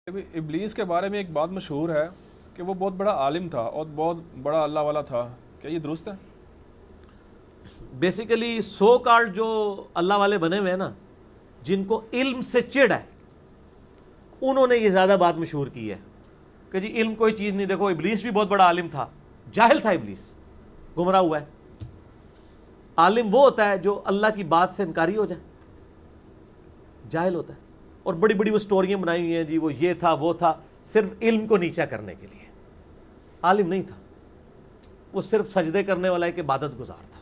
ابلیس کے بارے میں ایک بات مشہور ہے کہ وہ بہت بڑا عالم تھا اور بہت بڑا اللہ والا تھا، کیا یہ درست ہے؟ بیسیکلی سو کارڈ جو اللہ والے بنے ہوئے ہیں نا، جن کو علم سے چڑ ہے، انہوں نے یہ زیادہ بات مشہور کی ہے کہ جی علم کوئی چیز نہیں. دیکھو ابلیس بھی بہت بڑا عالم تھا، جاہل تھا ابلیس، گمراہ ہوا ہے. عالم وہ ہوتا ہے جو اللہ کی بات سے انکاری ہو جائے، جاہل ہوتا ہے. اور بڑی بڑی وہ سٹوریاں بنائی ہوئی ہیں جی وہ یہ تھا وہ تھا، صرف علم کو نیچا کرنے کے لیے. عالم نہیں تھا وہ، صرف سجدے کرنے والا ایک عبادت گزار تھا.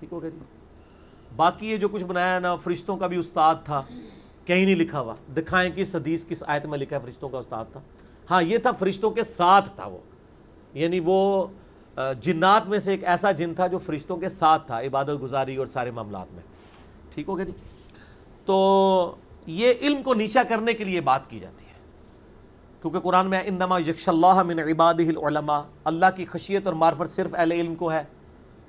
ٹھیک ہو گیا جی. باقی یہ جو کچھ بنایا نا، فرشتوں کا بھی استاد تھا، کہیں نہیں لکھا ہوا. دکھائیں کس حدیث کس آیت میں لکھا ہے فرشتوں کا استاد تھا؟ ہاں یہ تھا فرشتوں کے ساتھ تھا وہ، یعنی وہ جنات میں سے ایک ایسا جن تھا جو فرشتوں کے ساتھ تھا عبادت گزاری اور سارے معاملات میں. ٹھیک ہو گیا جی. تو یہ علم کو نیچا کرنے کے لیے بات کی جاتی ہے، کیونکہ قرآن میں انما یخشی اللہ من عبادہ العلماء، اللہ کی خشیت اور معرفت صرف اہل علم کو ہے.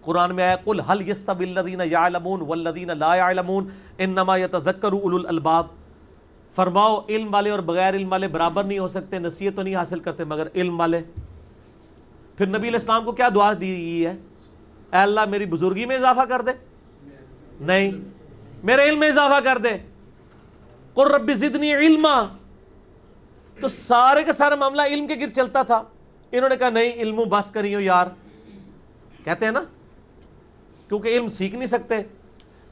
قرآن میں ہے قل هل یستوی الذین یعلمون والذین لا یعلمون انما یتذکر اولو الالباب. فرماؤ علم والے اور بغیر علم والے برابر نہیں ہو سکتے، نصیحت تو نہیں حاصل کرتے مگر علم والے. پھر نبی علیہ السلام کو کیا دعا دی گئی ہے؟ اے اللہ میری بزرگی میں اضافہ کر دے، نہیں میرے علم میں اضافہ کر دے. قل رب زدنی علما. تو سارے کا سارا معاملہ علم کے گرد چلتا تھا. انہوں نے کہا نہیں علم بس کریو یار، کہتے ہیں نا، کیونکہ علم سیکھ نہیں سکتے.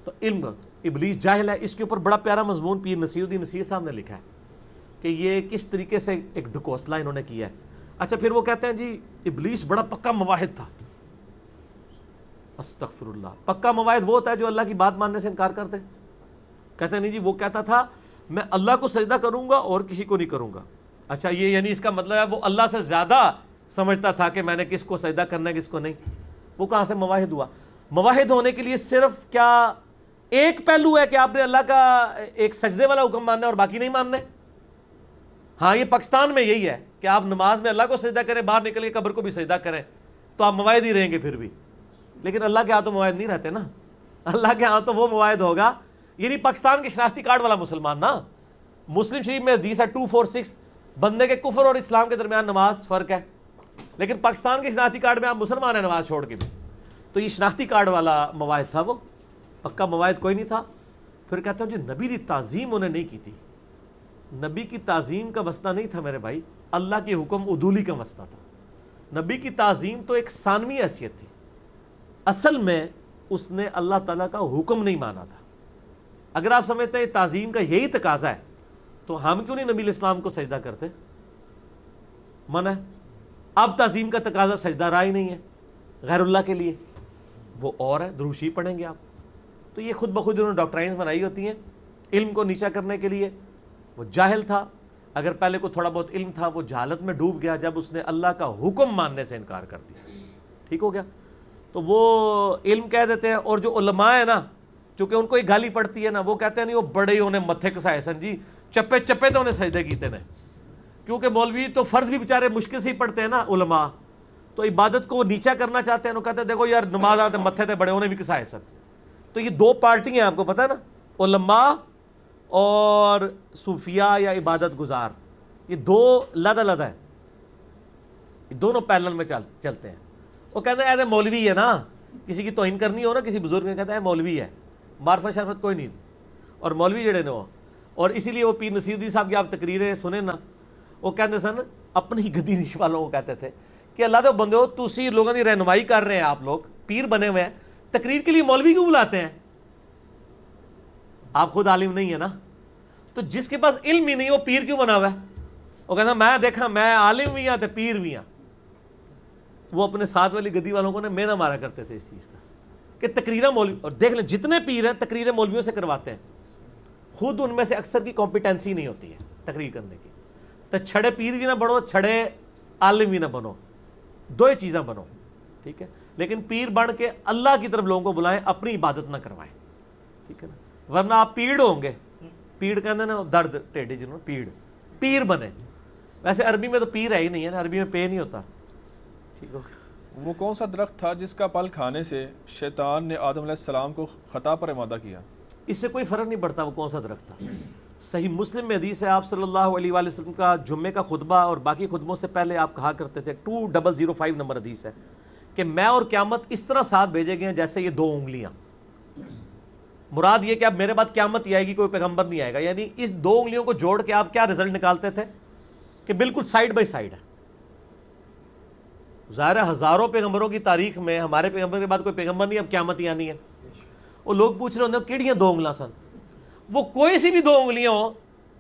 تو علم ابلیس جاہل ہے. اس کے اوپر بڑا پیارا مضمون پیر نصیر الدین نصیر صاحب نے لکھا ہے کہ یہ کس طریقے سے ایک ڈھکوسلا انہوں نے کیا ہے. اچھا پھر وہ کہتے ہیں جی ابلیس بڑا پکا مواحد تھا. استغفر اللہ. پکا مواحد وہ ہوتا ہے جو اللہ کی بات ماننے سے انکار کرتے. کہتے ہیں نہیں جی وہ کہتا تھا میں اللہ کو سجدہ کروں گا اور کسی کو نہیں کروں گا. اچھا یہ یعنی اس کا مطلب ہے وہ اللہ سے زیادہ سمجھتا تھا کہ میں نے کس کو سجدہ کرنا ہے کس کو نہیں. وہ کہاں سے مواحد ہوا؟ مواحد ہونے کے لیے صرف کیا ایک پہلو ہے کہ آپ نے اللہ کا ایک سجدے والا حکم ماننا ہے اور باقی نہیں ماننے؟ ہاں یہ پاکستان میں یہی ہے کہ آپ نماز میں اللہ کو سجدہ کریں، باہر نکل کے قبر کو بھی سجدہ کریں تو آپ مواحد ہی رہیں گے پھر بھی. لیکن اللہ کے ہاں تو مواحد نہیں رہتے نا. اللہ کے ہاں تو وہ مواحد ہوگا، یعنی پاکستان کے شناختی کارڈ والا مسلمان نا. مسلم شریف میں حدیث ہے 246 بندے کے کفر اور اسلام کے درمیان نماز فرق ہے. لیکن پاکستان کے شناختی کارڈ میں آپ مسلمان ہیں نماز چھوڑ کے بھی. تو یہ شناختی کارڈ والا مواحد تھا، وہ پکا مواحد کوئی نہیں تھا. پھر کہتا ہوں جی نبی کی تعظیم انہیں نہیں کی تھی. نبی کی تعظیم کا مسئلہ نہیں تھا میرے بھائی، اللہ کے حکم عدولی کا مسئلہ تھا. نبی کی تعظیم تو ایک ثانوی حیثیت تھی، اصل میں اس نے اللہ تعالیٰ کا حکم نہیں مانا تھا. اگر آپ سمجھتے ہیں تعظیم کا یہی تقاضا ہے تو ہم کیوں نہیں نبی علیہ السلام کو سجدہ کرتے؟ منع ہے. اب تعظیم کا تقاضا سجدہ رہا ہی نہیں ہے غیر اللہ کے لیے، وہ اور ہے دروشی پڑھیں گے آپ. تو یہ خود بخود انہوں نے ڈاکٹرائنز بنائی ہوتی ہیں علم کو نیچا کرنے کے لیے. وہ جاہل تھا، اگر پہلے کو تھوڑا بہت علم تھا وہ جہالت میں ڈوب گیا جب اس نے اللہ کا حکم ماننے سے انکار کر دیا. ٹھیک ہو گیا. تو وہ علم کہہ دیتے ہیں. اور جو علماء ہیں نا، چونکہ ان کو ایک گالی پڑتی ہے نا، وہ کہتے ہیں نہیں وہ بڑے انہیں متھے کسائے سن جی، چپے چپے تو انہیں سجدے کیتے ہیں. کیونکہ مولوی تو فرض بھی بیچارے مشکل سے ہی پڑھتے ہیں نا، علماء تو عبادت کو وہ نیچا کرنا چاہتے ہیں. وہ کہتے ہیں دیکھو یار نماز آتے متھے تے بڑے انہیں بھی کسائے سن. تو یہ دو پارٹی ہیں آپ کو پتہ ہے نا، علماء اور صوفیاء یا عبادت گزار. یہ دو لدا لدا ہیں، یہ دونوں پیرلل میں چلتے ہیں. وہ کہتے ہیں ایسے مولوی ہے نا، کسی کی توہین کرنی ہو نا کسی بزرگ نے، کہتا ہے مولوی ہے، معرفت شرفت کوئی نہیں. اور مولوی جڑے نے وہ، اور اسی لیے وہ پیر نصیر الدین صاحب کی آپ تقریریں سنیں نا، وہ کہتے سن اپنی گدی نش والوں کو کہتے تھے کہ اللہ دے بندے ہو تسی لوگوں کی رہنمائی کر رہے ہیں، آپ لوگ پیر بنے ہوئے ہیں، تقریر کے لیے مولوی کیوں بلاتے ہیں؟ آپ خود عالم نہیں ہے نا. تو جس کے پاس علم ہی نہیں وہ پیر کیوں بنا ہوا ہے؟ وہ کہتا میں دیکھا میں عالم بھی ہوں تو پیر بھی ہوں. وہ اپنے ساتھ والی گدی والوں کو نے مینا مارا کرتے تھے اس چیز کا کہ تقریریں مولوی، اور دیکھ لیں جتنے پیر ہیں تقریریں مولویوں سے کرواتے ہیں. خود ان میں سے اکثر کی کمپیٹنسی نہیں ہوتی ہے تقریر کرنے کی. تو چھڑے پیر بھی نہ بنو، چھڑے عالم بھی نہ بنو، دو ہی چیزیں بنو. ٹھیک ہے. لیکن پیر بن کے اللہ کی طرف لوگوں کو بلائیں، اپنی عبادت نہ کروائیں. ٹھیک ہے نا. ورنہ آپ پیڑ ہوں گے. پیڑ کہتے ہیں نا درد ٹیڈی جنہوں پیڑ، پیر بنے. ویسے عربی میں تو پیر ہے ہی نہیں ہے نا، عربی میں پے نہیں ہوتا. ٹھیک ہو. وہ کون سا درخت تھا جس کا پھل کھانے سے شیطان نے آدم علیہ السلام کو خطا پر آمادہ کیا؟ اس سے کوئی فرق نہیں پڑتا وہ کون سا درخت تھا. صحیح مسلم میں حدیث ہے، آپ صلی اللہ علیہ وآلہ وسلم کا جمعے کا خطبہ اور باقی خطبوں سے پہلے آپ کہا کرتے تھے، 2005 نمبر حدیث ہے، کہ میں اور قیامت اس طرح ساتھ بھیجے گئے ہیں جیسے یہ 2 انگلیاں. مراد یہ کہ اب میرے بعد قیامت ہی آئے گی، کوئی پیغمبر نہیں آئے گا. یعنی اس 2 انگلیوں کو جوڑ کے آپ کیا رزلٹ نکالتے تھے کہ بالکل سائیڈ بائی سائیڈ ہے. ظاہر ہے ہزاروں پیغمبروں کی تاریخ میں ہمارے پیغمبر کے بعد کوئی پیغمبر نہیں، اب قیامت ہی آنی ہے. وہ لوگ پوچھ رہے ہوتے ہیں کیڑیاں 2 انگلیاں سن، وہ کوئی سی بھی 2 انگلیاں ہوں،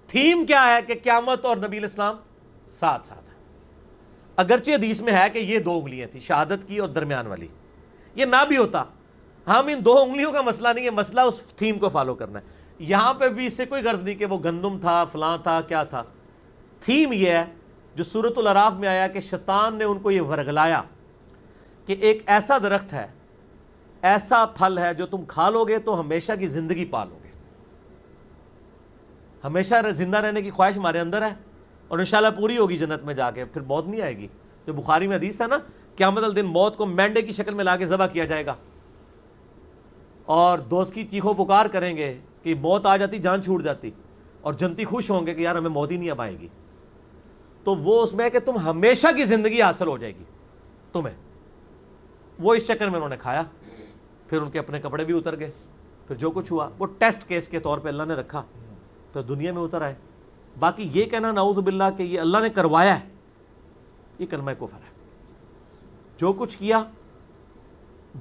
تھیم کیا ہے کہ قیامت اور نبی الاسلام ساتھ ساتھ ہے. اگرچہ حدیث میں ہے کہ یہ 2 انگلیاں تھی، شہادت کی اور درمیان والی. یہ نہ بھی ہوتا، ہم ان 2 انگلیوں کا مسئلہ نہیں ہے، مسئلہ اس تھیم کو فالو کرنا ہے. یہاں پہ بھی اس سے کوئی غرض نہیں کہ وہ گندم تھا، فلاں تھا، کیا تھا. تھیم یہ ہے جو سورۃ الاعراف میں آیا کہ شیطان نے ان کو یہ ورگلایا کہ ایک ایسا درخت ہے، ایسا پھل ہے جو تم کھا لو گے تو ہمیشہ کی زندگی پالو گے. ہمیشہ زندہ رہنے کی خواہش ہمارے اندر ہے اور انشاءاللہ پوری ہوگی جنت میں جا کے، پھر موت نہیں آئے گی. جو بخاری میں حدیث ہے نا، قیامت الدن موت کو مینڈے کی شکل میں لا کے ذبح کیا جائے گا اور دوست کی چیخو پکار کریں گے کہ موت آ جاتی، جان چھوٹ جاتی، اور جنتی خوش ہوں گے کہ یار ہمیں موت ہی نہیں اب آئے گی. تو وہ اس میں ہے کہ تم ہمیشہ کی زندگی حاصل ہو جائے گی تمہیں. وہ اس چکر میں انہوں نے کھایا، پھر ان کے اپنے کپڑے بھی اتر گئے. پھر جو کچھ ہوا وہ ٹیسٹ کیس کے طور پہ اللہ نے رکھا، پھر دنیا میں اتر آئے. باقی یہ کہنا نعوذ باللہ کہ یہ اللہ نے کروایا ہے، یہ کلمہ کفر ہے. جو کچھ کیا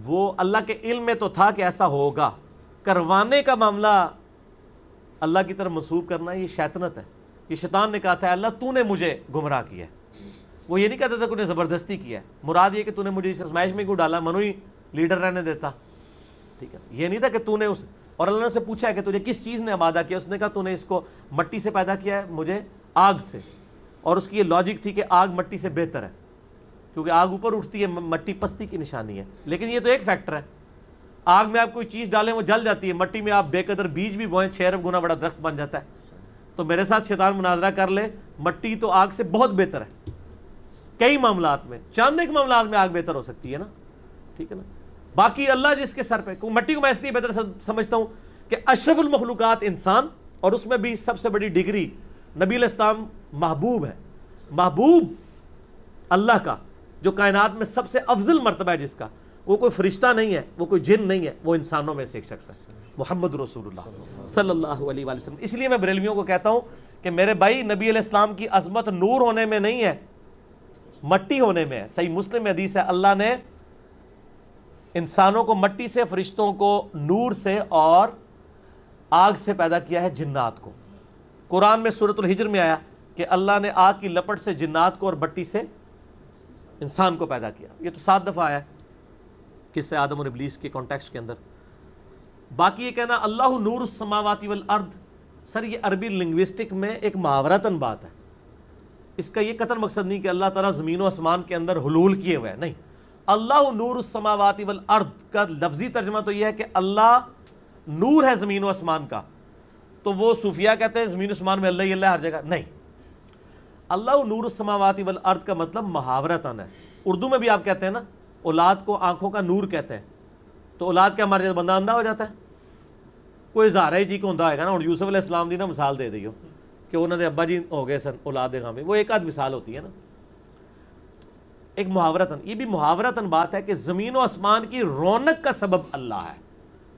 وہ اللہ کے علم میں تو تھا کہ ایسا ہوگا. کروانے کا معاملہ اللہ کی طرف منسوب کرنا یہ شیطنت ہے. یہ شیطان نے کہا تھا اللہ تو نے مجھے گمراہ کیا ہے. وہ یہ نہیں کہتا تھا کہ انہیں زبردستی کیا ہے. مراد یہ کہ تو نے مجھے اس ازمائش میں کیوں ڈالا، منو ہی لیڈر رہنے دیتا. ٹھیک ہے، یہ نہیں تھا کہ تو نے اس، اور اللہ نے سے پوچھا ہے کہ تجھے کس چیز نے آمادہ کیا. اس نے کہا تو نے اس کو مٹی سے پیدا کیا ہے، مجھے آگ سے. اور اس کی یہ لاجک تھی کہ آگ مٹی سے بہتر ہے کیونکہ آگ اوپر اٹھتی ہے، مٹی پستی کی نشانی ہے. لیکن یہ تو ایک فیکٹر ہے. آگ میں آپ کوئی چیز ڈالیں وہ جل جاتی ہے، مٹی میں آپ بے قدر بیج بھی بوئیں 6 ارب گنا بڑا درخت بن جاتا ہے. تو میرے ساتھ شیطان مناظرہ کر لے، مٹی تو آگ سے بہت بہتر ہے. کئی معاملات میں، چاند ایک معاملات میں آگ بہتر ہو سکتی ہے نا، ٹھیک ہے نا. باقی اللہ جس کے سر پہ، مٹی کو میں اس لیے بہتر سمجھتا ہوں کہ اشرف المخلوقات انسان، اور اس میں بھی سب سے بڑی ڈگری نبی علیہ السلام محبوب ہے. محبوب اللہ کا جو کائنات میں سب سے افضل مرتبہ ہے جس کا، وہ کوئی فرشتہ نہیں ہے، وہ کوئی جن نہیں ہے، وہ انسانوں میں سے ایک شخص ہے، محمد رسول اللہ صلی اللہ علیہ وآلہ وسلم. اس لیے میں بریلویوں کو کہتا ہوں کہ میرے بھائی نبی علیہ السلام کی عظمت نور ہونے میں نہیں ہے، مٹی ہونے میں ہے. صحیح مسلم میں حدیث ہے اللہ نے انسانوں کو مٹی سے، فرشتوں کو نور سے اور آگ سے پیدا کیا ہے، جنات کو. قرآن میں سورۃ الحجر میں آیا کہ اللہ نے آگ کی لپٹ سے جنات کو اور مٹی سے انسان کو پیدا کیا. یہ تو 7 دفعہ آیا ہے قصہ آدم اور ابلیس کے کانٹیکسٹ کے اندر. باقی یہ کہنا اللہ نور السماوات والارض، سر یہ عربی لنگوسٹک میں ایک محاورتاً بات ہے. اس کا یہ قطر مقصد نہیں کہ اللہ تعالیٰ زمین و آسمان کے اندر حلول کیے ہوئے ہیں، نہیں. اللہ نور السماوات والارض کا لفظی ترجمہ تو یہ ہے کہ اللہ نور ہے زمین و آسمان کا. تو وہ صوفیہ کہتے ہیں زمین و آسمان میں اللہ ہی اللہ ہر جگہ، نہیں. اللہ نور السماوات والارض کا مطلب محاورتاً ہے. اردو میں بھی آپ کہتے ہیں نا اولاد کو آنکھوں کا نور کہتے ہیں. تو اولاد کیا مر جاتا، بندہ اندھا ہو جاتا ہے؟ کوئی زہرا ہی جی کو اندھا ہوئے گا نا. اور یوسف علیہ السلام دی نا مثال دے دیو کہ انہوں نے ابا جی ہو گئے سن اولاد غامی، وہ ایک آدھ مثال ہوتی ہے نا. ایک محاورتاً، یہ بھی محاورتاً بات ہے کہ زمین و آسمان کی رونق کا سبب اللہ ہے.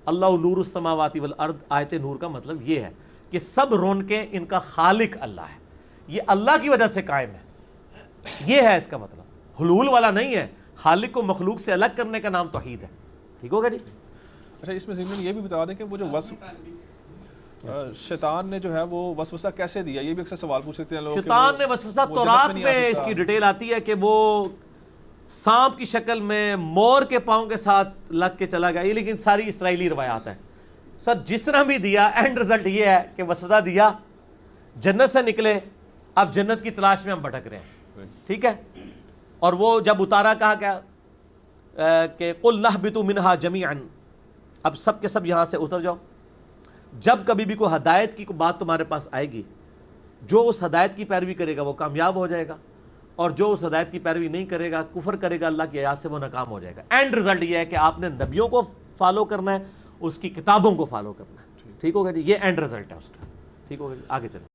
اللہ نور السماوات والارض، آیت نور کا مطلب یہ ہے کہ سب رونقیں ان کا خالق اللہ ہے، یہ اللہ کی وجہ سے قائم ہے. یہ ہے اس کا مطلب، حلول والا نہیں ہے. خالق کو مخلوق سے الگ کرنے کا نام توحید ہے. ٹھیک ہوگا جی. اچھا اس میں ضمن یہ بھی بتا دیں کہ وہ جو شیطان نے جو ہے وہ وسوسہ کیسے دیا، یہ بھی اکثر سوال پوچھ سکتے ہیں لوگ. شیطان نے وسوسہ تورات میں اس کی ڈیٹیل آتی ہے کہ وہ سانپ کی شکل میں مور کے پاؤں کے ساتھ لگ کے چلا گیا. یہ لیکن ساری اسرائیلی روایات ہیں. سر جس طرح بھی دیا، اینڈ رزلٹ یہ ہے کہ وسوسہ دیا، جنت سے نکلے، اب جنت کی تلاش میں ہم بھٹک رہے ہیں. ٹھیک ہے. اور وہ جب اتارا کہا کیا کہ قُلْ نَهْبِطُ مِنْهَا جَمِيعًا، اب سب کے سب یہاں سے اتر جاؤ. جب کبھی بھی کوئی ہدایت کی بات تمہارے پاس آئے گی، جو اس ہدایت کی پیروی کرے گا وہ کامیاب ہو جائے گا، اور جو اس ہدایت کی پیروی نہیں کرے گا، کفر کرے گا اللہ کی آیات سے، وہ ناکام ہو جائے گا. اینڈ رزلٹ یہ ہے کہ آپ نے نبیوں کو فالو کرنا ہے، اس کی کتابوں کو فالو کرنا ہے. ٹھیک ہوگا جی. یہ اینڈ رزلٹ ہے اس کا. ٹھیک ہو گیا، آگے چلیں۔